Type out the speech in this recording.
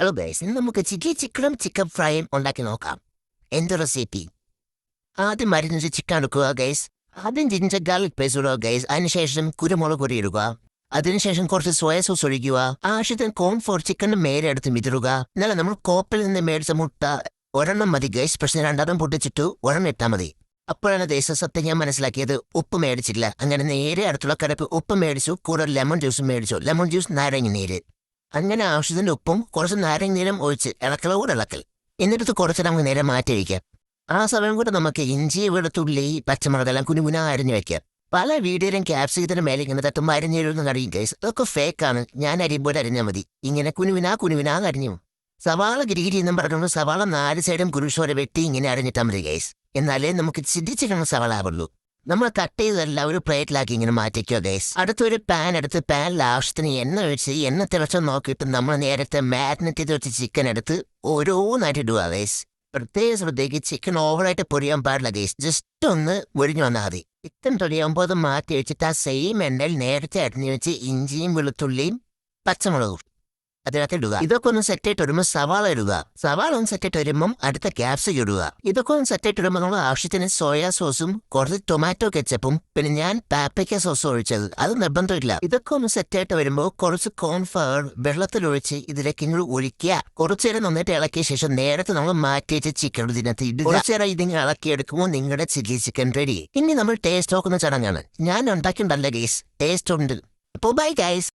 Hello guys, ഇന്ന് നമുക്ക് chilli ചിക്കനും ചിക്കൻ ഫ്രൈയും ഉണ്ടാക്കി നോക്കാം. എന്ത് റെസിപ്പി? ആദ്യം മരുന്ന് ചിക്കൻ എടുക്കുക ഗൈസ്. ആദ്യം ജിഞ്ചർ ഗാർലിക് പേസ്റ്റ് ഇടുക ഗൈസ്. അതിനുശേഷം കുരുമുളക് പൊടി ഇടുക. അതിനുശേഷം കുറച്ച് സോയ സോസ് ഒഴിക്കുക. ആവശ്യത്തിന് കോൺഫ്ലോർ ചിക്കൻ്റെ മേലെ എടുത്ത് വിതറുക. എന്നാലും നമ്മൾ കോപ്പിൽ നിന്ന് മേടിച്ച മുട്ട ഒരെണ്ണം മതി ഗൈസ്. പക്ഷെ രണ്ടെണ്ണം പൊട്ടിച്ചിട്ടു ഒരെണ്ണം ഇട്ടാൽ മതി. അപ്പോഴാണ് ദേശ സത്യം ഞാൻ മനസ്സിലാക്കിയത്, ഉപ്പ് മേടിച്ചില്ല. അങ്ങനെ നേരെ അടുത്തുള്ള കടപ്പ് ഉപ്പ് മേടിച്ചു, കൂടെ ലെമൺ ജ്യൂസും മേടിച്ചു. ലെമൺ ജ്യൂസ് നാരങ്ങ നീര്. അങ്ങനെ ആവശ്യത്തിന്റെ ഉപ്പും കുറച്ച് നാരങ്ങ നീരും ഒഴിച്ച് ഇളക്കലോട് ഇളക്കൽ. എന്നിട്ട് കുറച്ച് നമുക്ക് നേരെ മാറ്റി വയ്ക്കാം. ആ സമയം കൂടെ നമുക്ക് ഇഞ്ചി, വെളുത്തുള്ളി, പച്ചമുളകെല്ലാം കുനുകുന അരിഞ്ഞു വെക്കാം. പല വീഡിയോയിലും ക്യാപ്സിക്കത്തിന് മേലെ ഇങ്ങനെ തട്ടുമ്പോൾ അരിഞ്ഞിരുന്ന് അറിയും ഗൈസ്. അതൊക്കെ ഫേക്കാണ്. ഞാൻ അരിയുമ്പോൾ അരിഞ്ഞാൽ മതി. ഇങ്ങനെ കുനുവിനാ അരിഞ്ഞു. സവാള ഗിരിഗിരി എന്നും പറഞ്ഞുകൊണ്ട് സവാള 4 സൈഡും കുരുശോരെ വെട്ടി ഇങ്ങനെ അരിഞ്ഞിട്ടാൽ മതി ഗൈസ്. എന്നാലേ നമുക്ക് ചിന്തിച്ചിട്ടുള്ള സവാള ആവുള്ളൂ. നമ്മൾ കട്ട് ചെയ്തതെല്ലാം ഒരു പ്ലേറ്റിലാക്കി ഇങ്ങനെ മാറ്റിക്കോ ഗൈസ്. അടുത്തൊരു പാൻ എടുത്ത് പാനിൽ ആവശ്യത്തിന് എണ്ണ ഒഴിച്ച് എണ്ണ തിളച്ചോ നോക്കിയിട്ട് നമ്മൾ നേരത്തെ മാരിനേറ്റ് ചെയ്ത് വെച്ച് ചിക്കൻ എടുത്ത് ഓരോന്നായിട്ട് ഇടുക ഗൈസ്. പ്രത്യേക ശ്രദ്ധയ്ക്ക് ചിക്കൻ ഓവറായിട്ട് പൊരിയാൻ പാടില്ല ഗൈസ്. ജസ്റ്റ് ഒന്ന് ഒഴിഞ്ഞു വന്നാൽ മതി. ചിക്കൻ പൊരിയാകുമ്പോൾ അത് മാറ്റി വെച്ചിട്ട് ആ സെയിം എണ്ണയിൽ നേരത്തെ അരിഞ്ഞു വെച്ച് ഇഞ്ചിയും വെളുത്തുള്ളിയും പച്ചമുളകും അതിനകത്ത് ഇടുക. ഇതൊക്കെ ഒന്ന് സെറ്റായിട്ട് വരുമ്പോൾ സവാള ഇടുക. സവാള ഒന്ന് സെറ്റായിട്ട് വരുമ്പം അടുത്ത ക്യാപ്സിക്കം ഇടുക. ഇതൊക്കെ ഒന്ന് സെറ്റായിട്ട് വരുമ്പോൾ നമ്മൾ ആവശ്യത്തിന് സോയാ സോസും കുറച്ച് ടൊമാറ്റോ കെച്ചപ്പും പിന്നെ ഞാൻ പാപ്രിക്ക സോസും ഒഴിച്ചത്. അത് നിർബന്ധമില്ല. ഇതൊക്കെ ഒന്ന് സെറ്റായിട്ട് വരുമ്പോൾ കുറച്ച് കോൺഫ്ലവർ വെള്ളത്തിലൊഴിച്ച് ഇതിലേക്ക് ഇങ്ങനെ ഒഴിക്കുക. കുറച്ചുനേരം നന്നായിട്ട് ഇളക്കിയ ശേഷം നേരത്തെ നമ്മൾ മാറ്റിയിട്ട് ചിക്കൻ ഇതിനകത്ത് ഇടുക. കുറച്ചുനേരം ഇതിങ്ങനെ ഇളക്കിയെടുക്കുമ്പോൾ നിങ്ങളുടെ ചില്ലി ചിക്കൻ റെഡി. ഇനി നമ്മൾ ടേസ്റ്റ് നോക്കുന്ന ചടങ്ങാണ്. ഞാൻ ഉണ്ടാക്കിയിട്ടുണ്ടല്ല ഗൈസ്, ടേസ്റ്റ് ഉണ്ട്. അപ്പോൾ ബൈ ഗൈസ്.